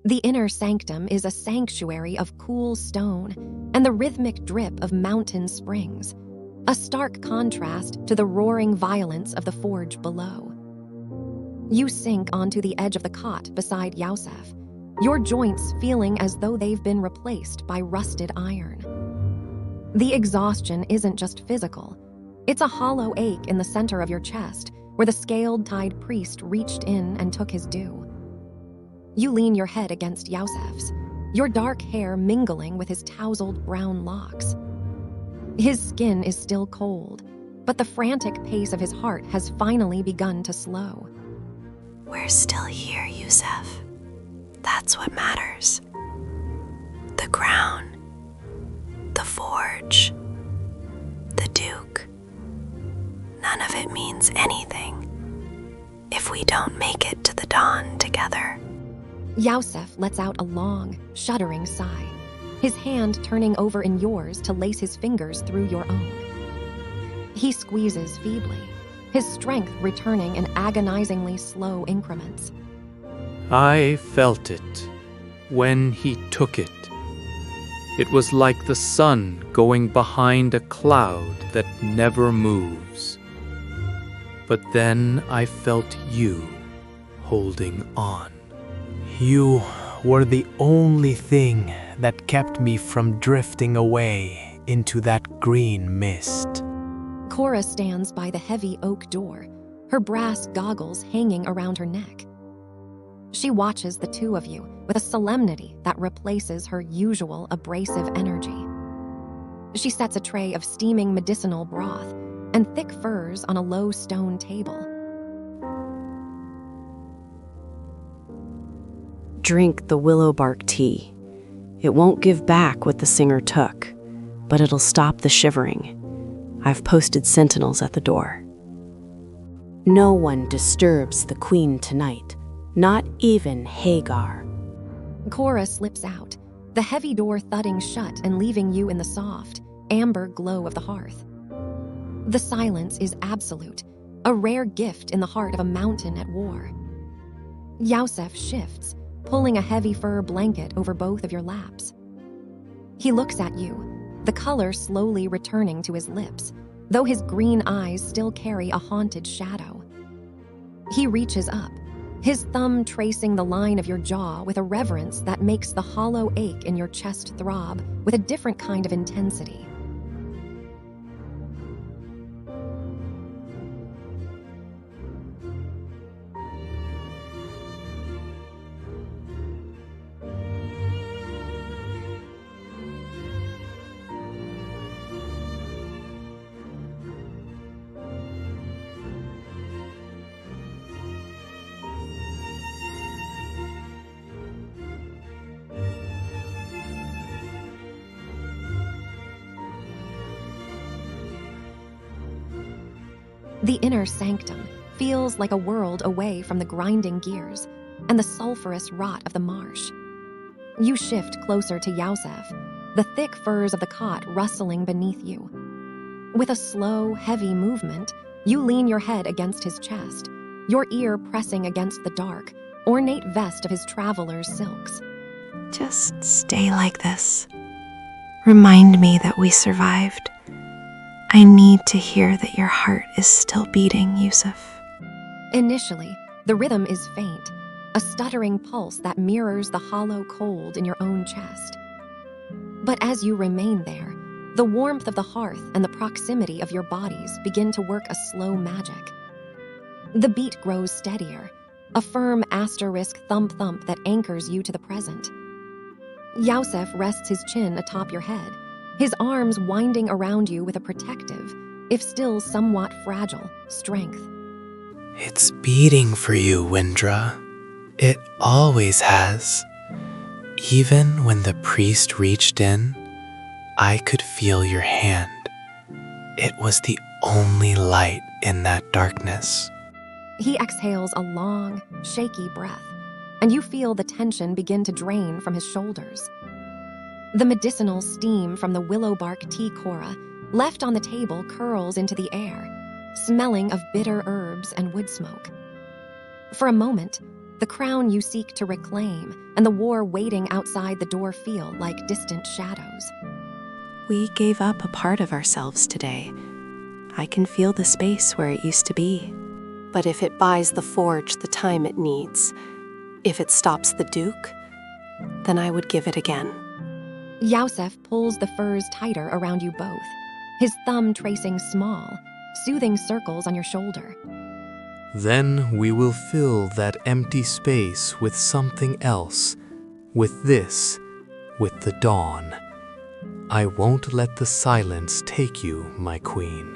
The inner sanctum is a sanctuary of cool stone and the rhythmic drip of mountain springs, a stark contrast to the roaring violence of the forge below. You sink onto the edge of the cot beside Yosef, your joints feeling as though they've been replaced by rusted iron. The exhaustion isn't just physical. It's a hollow ache in the center of your chest where the scaled-tied priest reached in and took his due. You lean your head against Yosef's, your dark hair mingling with his tousled brown locks. His skin is still cold, but the frantic pace of his heart has finally begun to slow. We're still here, Yusef. That's what matters. The crown, the forge, the duke. None of it means anything if we don't make it to the dawn together. Yosef lets out a long, shuddering sigh, his hand turning over in yours to lace his fingers through your own. He squeezes feebly, his strength returning in agonizingly slow increments. I felt it when he took it. It was like the sun going behind a cloud that never moves. But then I felt you holding on. You were the only thing that kept me from drifting away into that green mist. Cora stands by the heavy oak door, her brass goggles hanging around her neck. She watches the two of you with a solemnity that replaces her usual abrasive energy. She sets a tray of steaming medicinal broth and thick furs on a low stone table. Drink the willow bark tea. It won't give back what the singer took, but it'll stop the shivering. I've posted sentinels at the door. No one disturbs the queen tonight, not even Hagar. Cora slips out, the heavy door thudding shut and leaving you in the soft, amber glow of the hearth. The silence is absolute, a rare gift in the heart of a mountain at war. Yosef shifts, pulling a heavy fur blanket over both of your laps. He looks at you, the color slowly returning to his lips, though his green eyes still carry a haunted shadow. He reaches up, his thumb tracing the line of your jaw with a reverence that makes the hollow ache in your chest throb with a different kind of intensity. The inner sanctum feels like a world away from the grinding gears and the sulfurous rot of the marsh. You shift closer to Yosef, the thick furs of the cot rustling beneath you. With a slow, heavy movement, you lean your head against his chest, your ear pressing against the dark, ornate vest of his traveler's silks. Just stay like this. Remind me that we survived. I need to hear that your heart is still beating, Yusuf. Initially, the rhythm is faint, a stuttering pulse that mirrors the hollow cold in your own chest. But as you remain there, the warmth of the hearth and the proximity of your bodies begin to work a slow magic. The beat grows steadier, a firm asterisk thump-thump that anchors you to the present. Yosef rests his chin atop your head, his arms winding around you with a protective, if still somewhat fragile, strength. It's beating for you, Wyndra. It always has. Even when the priest reached in, I could feel your hand. It was the only light in that darkness. He exhales a long, shaky breath, and you feel the tension begin to drain from his shoulders. The medicinal steam from the willow bark tea Cora left on the table curls into the air, smelling of bitter herbs and wood smoke. For a moment, the crown you seek to reclaim, and the war waiting outside the door feel like distant shadows. We gave up a part of ourselves today. I can feel the space where it used to be. But if it buys the forge the time it needs, if it stops the Duke, then I would give it again. Yusef pulls the furs tighter around you both, his thumb tracing small, soothing circles on your shoulder. Then we will fill that empty space with something else, with this, with the dawn. I won't let the silence take you, my queen.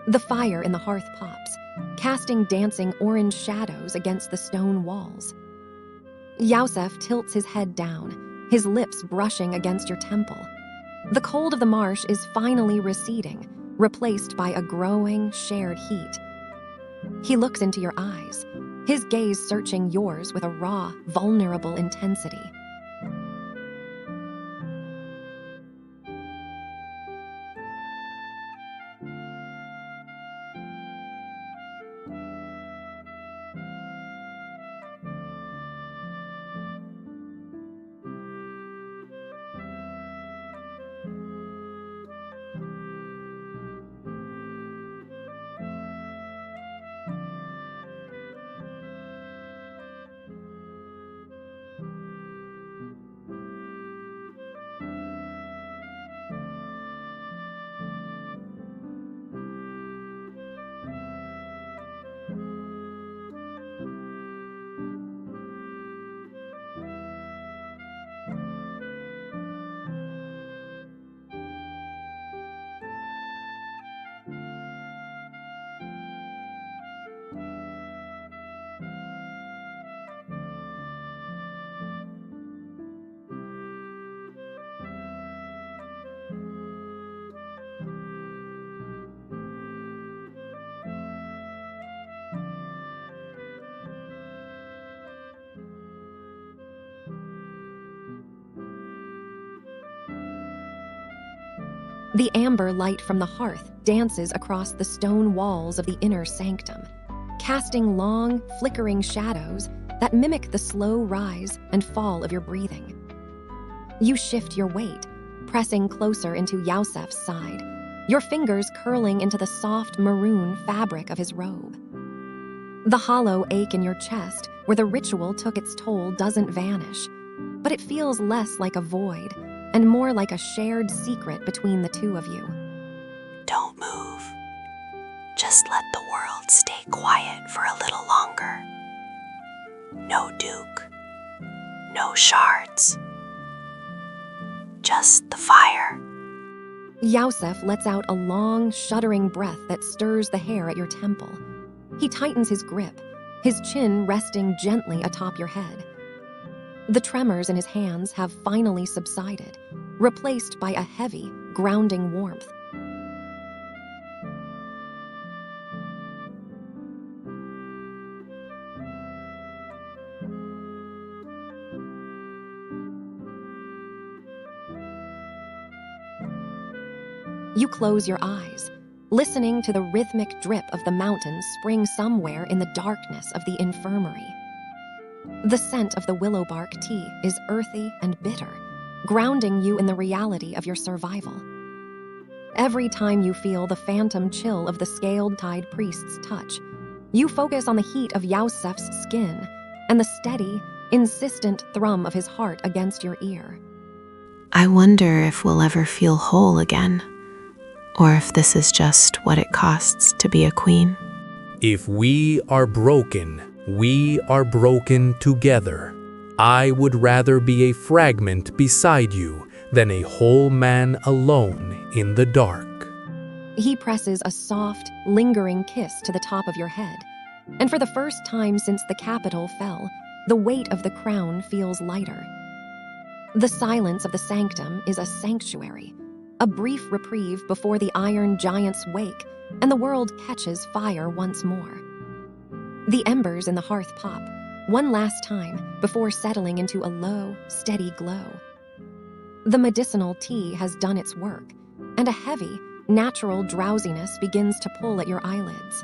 The fire in the hearth pops, casting dancing orange shadows against the stone walls. Yusef tilts his head down, his lips brushing against your temple. The cold of the marsh is finally receding, replaced by a growing, shared heat. He looks into your eyes, his gaze searching yours with a raw, vulnerable intensity. The amber light from the hearth dances across the stone walls of the inner sanctum, casting long, flickering shadows that mimic the slow rise and fall of your breathing. You shift your weight, pressing closer into Yusef's side, your fingers curling into the soft maroon fabric of his robe. The hollow ache in your chest where the ritual took its toll doesn't vanish, but it feels less like a void and more like a shared secret between the two of you. Don't move. Just let the world stay quiet for a little longer. No Duke. No shards. Just the fire. Yusef lets out a long, shuddering breath that stirs the hair at your temple. He tightens his grip, his chin resting gently atop your head. The tremors in his hands have finally subsided, replaced by a heavy, grounding warmth. You close your eyes, listening to the rhythmic drip of the mountains spring somewhere in the darkness of the infirmary. The scent of the willow bark tea is earthy and bitter, grounding you in the reality of your survival. Every time you feel the phantom chill of the scaled-tide priest's touch, you focus on the heat of Yusef's skin and the steady, insistent thrum of his heart against your ear. I wonder if we'll ever feel whole again, or if this is just what it costs to be a queen. If we are broken together. I would rather be a fragment beside you than a whole man alone in the dark. He presses a soft, lingering kiss to the top of your head, and for the first time since the capital fell, the weight of the crown feels lighter. The silence of the sanctum is a sanctuary, a brief reprieve before the iron giants wake and the world catches fire once more. The embers in the hearth pop, one last time before settling into a low, steady glow. The medicinal tea has done its work, and a heavy, natural drowsiness begins to pull at your eyelids.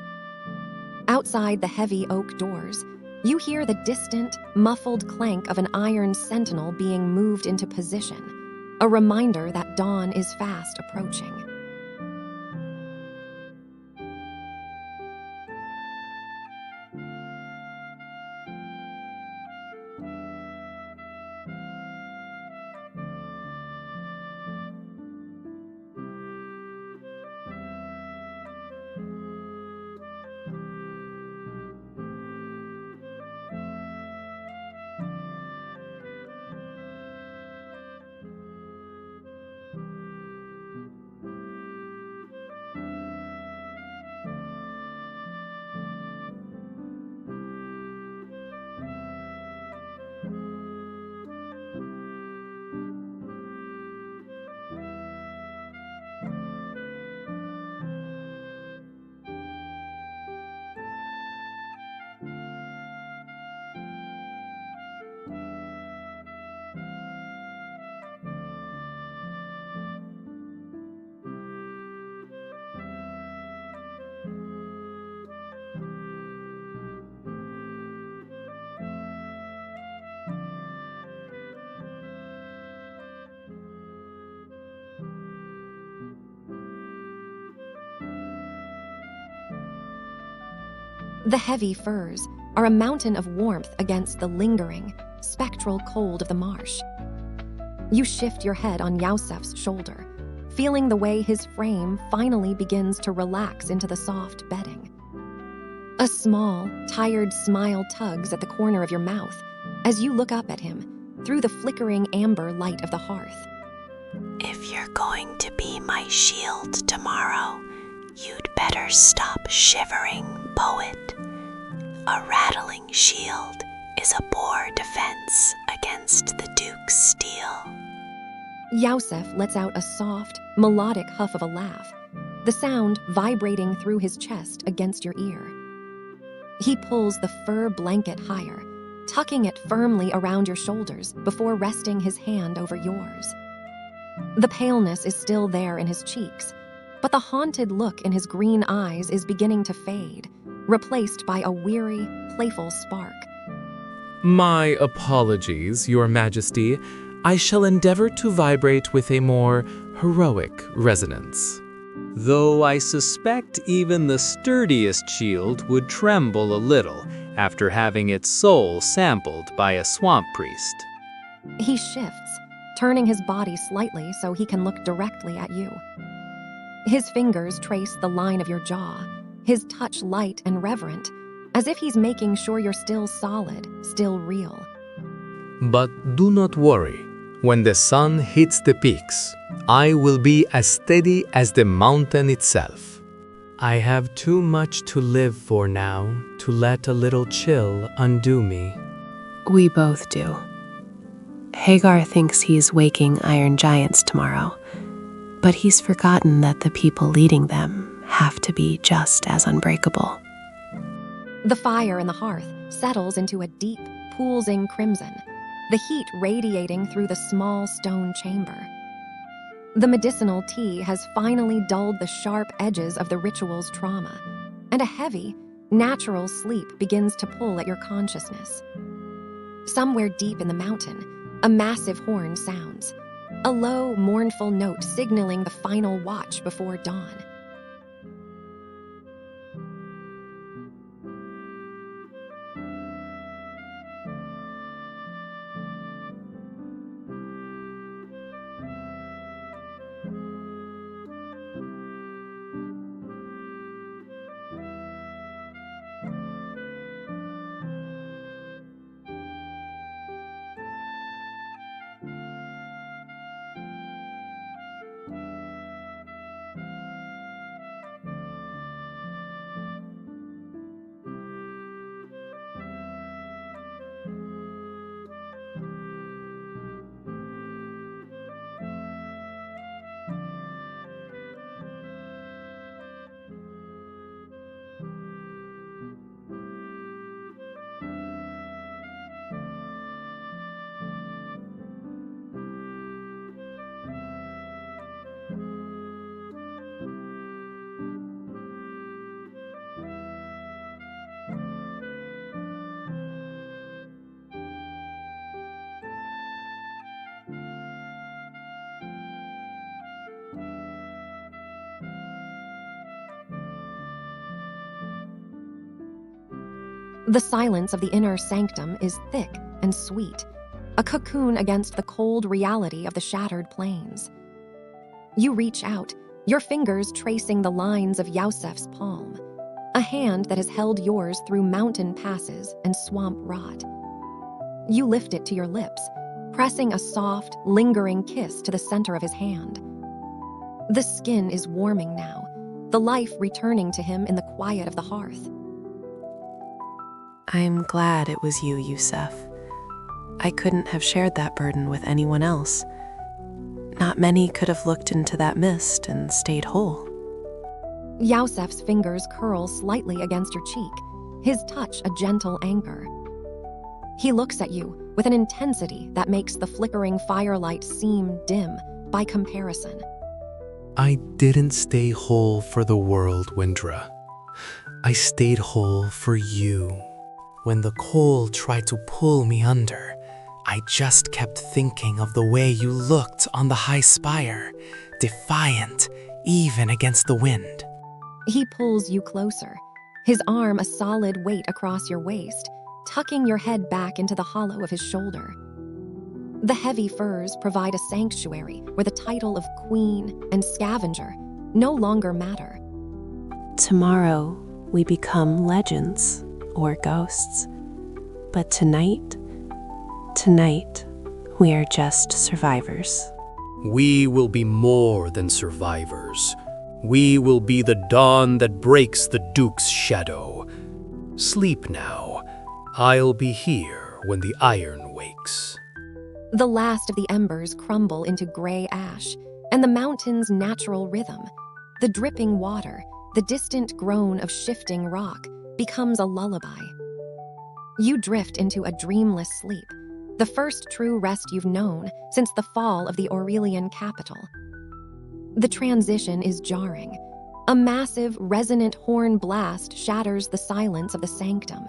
Outside the heavy oak doors, You hear the distant, muffled clank of an iron sentinel being moved into position, a reminder that dawn is fast approaching. The heavy furs are a mountain of warmth against the lingering, spectral cold of the marsh. You shift your head on Yusef's shoulder, feeling the way his frame finally begins to relax into the soft bedding. A small, tired smile tugs at the corner of your mouth as you look up at him through the flickering amber light of the hearth. If you're going to be my shield tomorrow, you'd better stop shivering, poet. A rattling shield is a poor defense against the Duke's steel. Yusef lets out a soft, melodic huff of a laugh, the sound vibrating through his chest against your ear. He pulls the fur blanket higher, tucking it firmly around your shoulders before resting his hand over yours. The paleness is still there in his cheeks, but the haunted look in his green eyes is beginning to fade, replaced by a weary, playful spark. My apologies, Your Majesty. I shall endeavor to vibrate with a more heroic resonance. Though I suspect even the sturdiest shield would tremble a little after having its soul sampled by a swamp priest. He shifts, turning his body slightly so he can look directly at you. His fingers trace the line of your jaw, his touch light and reverent, as if he's making sure you're still solid, still real. But do not worry. When the sun hits the peaks, I will be as steady as the mountain itself. I have too much to live for now to let a little chill undo me. We both do. Hagar thinks he's waking iron giants tomorrow, but he's forgotten that the people leading them have to be just as unbreakable. The fire in the hearth settles into a deep, poolsing crimson, the heat radiating through the small stone chamber. The medicinal tea has finally dulled the sharp edges of the ritual's trauma, and a heavy, natural sleep begins to pull at your consciousness. Somewhere deep in the mountain, a massive horn sounds, a low, mournful note signaling the final watch before dawn. The silence of the inner sanctum is thick and sweet, a cocoon against the cold reality of the shattered plains. You reach out, your fingers tracing the lines of Yusef's palm, a hand that has held yours through mountain passes and swamp rot. You lift it to your lips, pressing a soft, lingering kiss to the center of his hand. The skin is warming now, the life returning to him in the quiet of the hearth. I'm glad it was you, Yusef. I couldn't have shared that burden with anyone else. Not many could have looked into that mist and stayed whole. Yusef's fingers curl slightly against your cheek, his touch a gentle anchor. He looks at you with an intensity that makes the flickering firelight seem dim by comparison. I didn't stay whole for the world, Wyndra. I stayed whole for you. When the cold tried to pull me under, I just kept thinking of the way you looked on the high spire, defiant even against the wind. He pulls you closer, his arm a solid weight across your waist, tucking your head back into the hollow of his shoulder. The heavy furs provide a sanctuary where the title of queen and scavenger no longer matter. Tomorrow, we become legends or ghosts. But tonight, we are just survivors. We will be more than survivors. We will be the dawn that breaks the Duke's shadow. Sleep now. I'll be here when the iron wakes. The last of the embers crumble into gray ash, and the mountain's natural rhythm, the dripping water, the distant groan of shifting rock, becomes a lullaby. You drift into a dreamless sleep, the first true rest you've known since the fall of the Aurelian capital. The transition is jarring. A massive, resonant horn blast shatters the silence of the sanctum.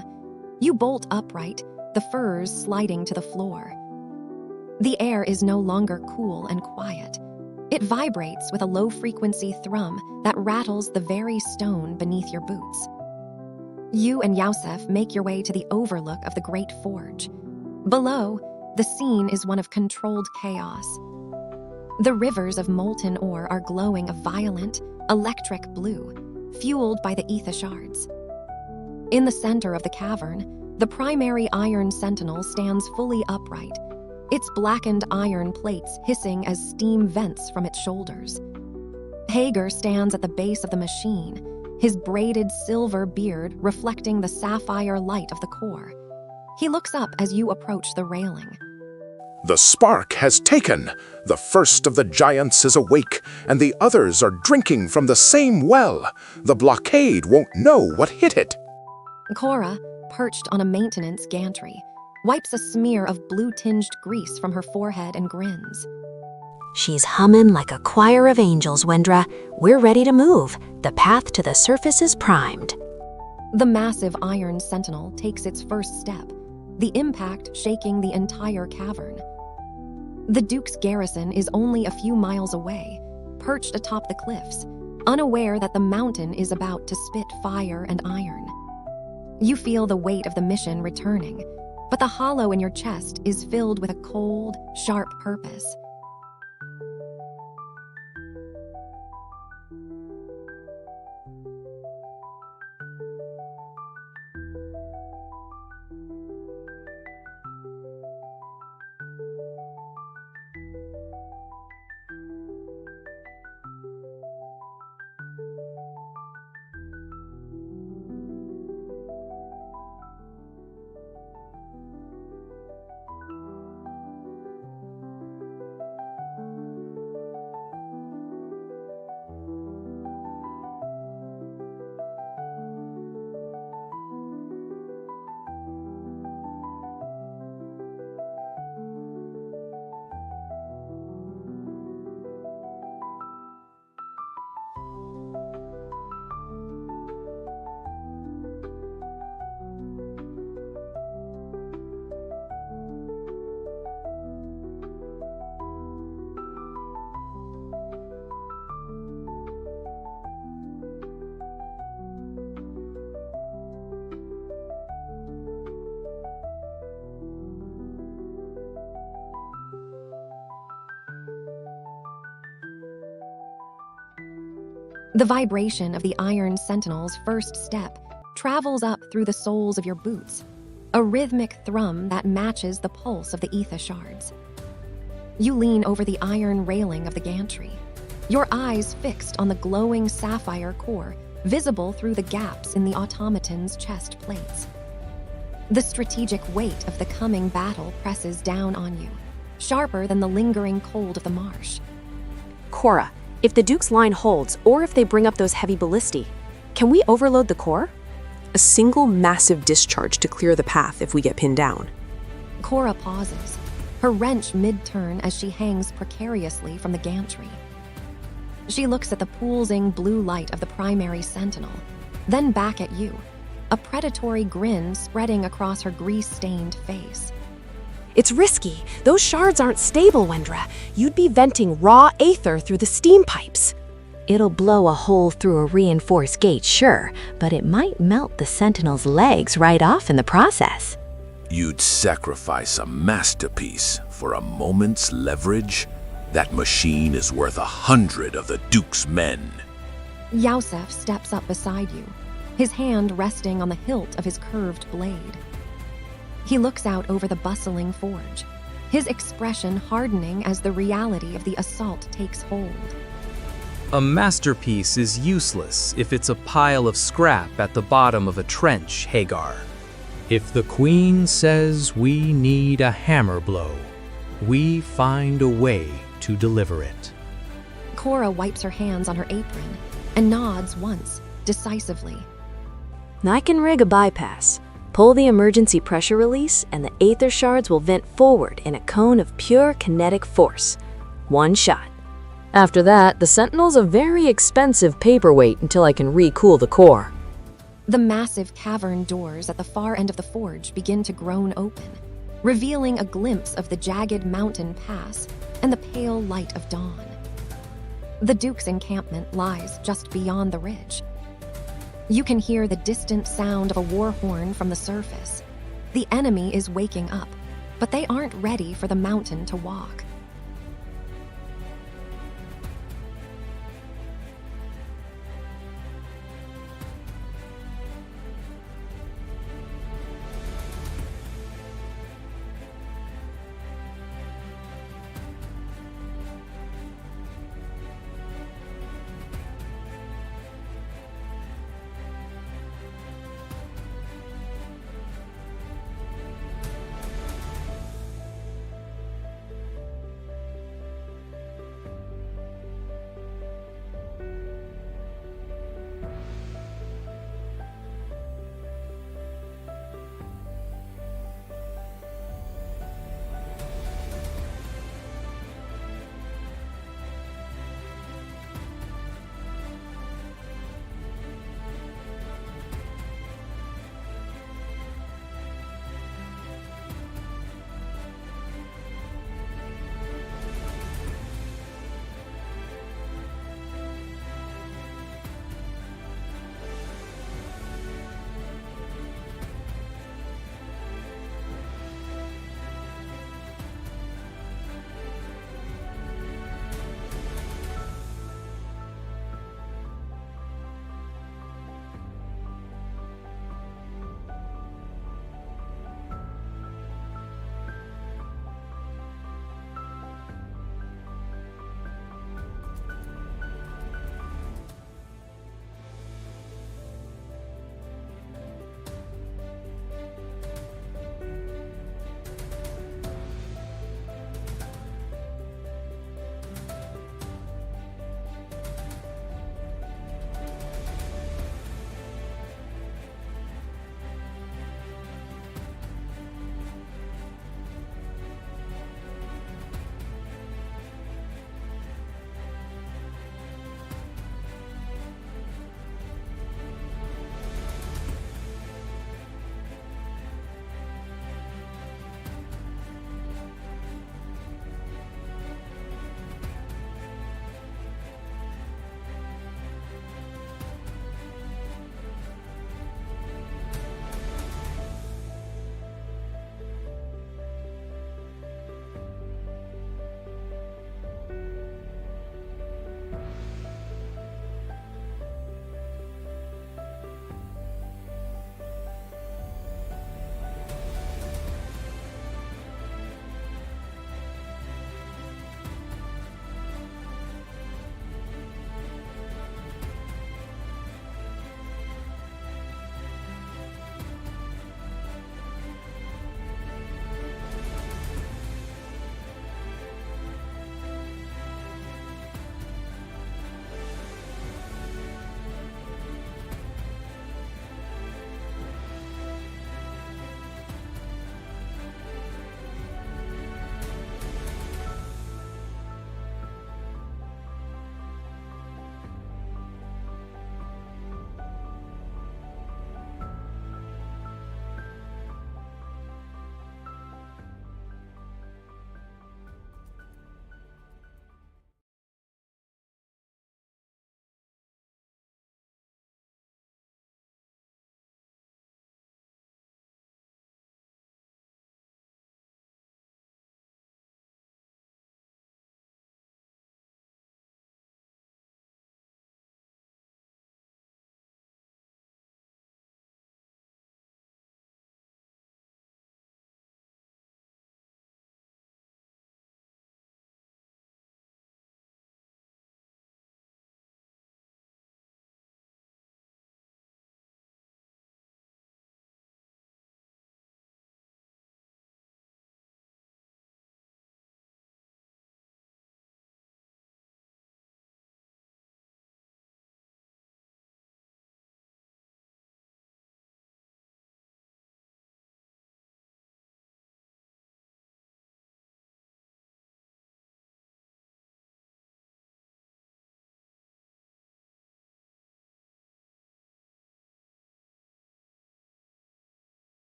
You bolt upright, the furs sliding to the floor. The air is no longer cool and quiet. It vibrates with a low-frequency thrum that rattles the very stone beneath your boots. You and Yusef make your way to the overlook of the Great Forge. Below, the scene is one of controlled chaos. The rivers of molten ore are glowing a violent, electric blue, fueled by the ether shards. In the center of the cavern, the primary iron sentinel stands fully upright, its blackened iron plates hissing as steam vents from its shoulders. Hager stands at the base of the machine, his braided silver beard reflecting the sapphire light of the core. He looks up as you approach the railing. The spark has taken. The first of the giants is awake, and the others are drinking from the same well. The blockade won't know what hit it. Cora, perched on a maintenance gantry, wipes a smear of blue-tinged grease from her forehead and grins. She's humming like a choir of angels, Wyndra. We're ready to move. The path to the surface is primed. The massive iron sentinel takes its first step, the impact shaking the entire cavern. The Duke's garrison is only a few miles away, perched atop the cliffs, unaware that the mountain is about to spit fire and iron. You feel the weight of the mission returning, but the hollow in your chest is filled with a cold, sharp purpose. The vibration of the Iron Sentinel's first step travels up through the soles of your boots, a rhythmic thrum that matches the pulse of the ether shards. You lean over the iron railing of the gantry, your eyes fixed on the glowing sapphire core visible through the gaps in the automaton's chest plates. The strategic weight of the coming battle presses down on you, sharper than the lingering cold of the marsh. Cora, if the Duke's line holds, or if they bring up those heavy ballistae, can we overload the core? A single massive discharge to clear the path if we get pinned down. Cora pauses, her wrench mid-turn as she hangs precariously from the gantry. She looks at the pulsing blue light of the primary sentinel, then back at you, a predatory grin spreading across her grease-stained face. It's risky. Those shards aren't stable, Wyndra. You'd be venting raw aether through the steam pipes. It'll blow a hole through a reinforced gate, sure, but it might melt the Sentinel's legs right off in the process. You'd sacrifice a masterpiece for a moment's leverage? That machine is worth 100 of the Duke's men. Yusef steps up beside you, his hand resting on the hilt of his curved blade. He looks out over the bustling forge, his expression hardening as the reality of the assault takes hold. A masterpiece is useless if it's a pile of scrap at the bottom of a trench, Hagar. If the Queen says we need a hammer blow, we find a way to deliver it. Cora wipes her hands on her apron and nods once, decisively. I can rig a bypass. Pull the emergency pressure release, and the aether shards will vent forward in a cone of pure kinetic force. One shot. After that, the Sentinel's a very expensive paperweight until I can recool the core. The massive cavern doors at the far end of the forge begin to groan open, revealing a glimpse of the jagged mountain pass and the pale light of dawn. The Duke's encampment lies just beyond the ridge. You can hear the distant sound of a war horn from the surface. The enemy is waking up, but they aren't ready for the mountain to walk.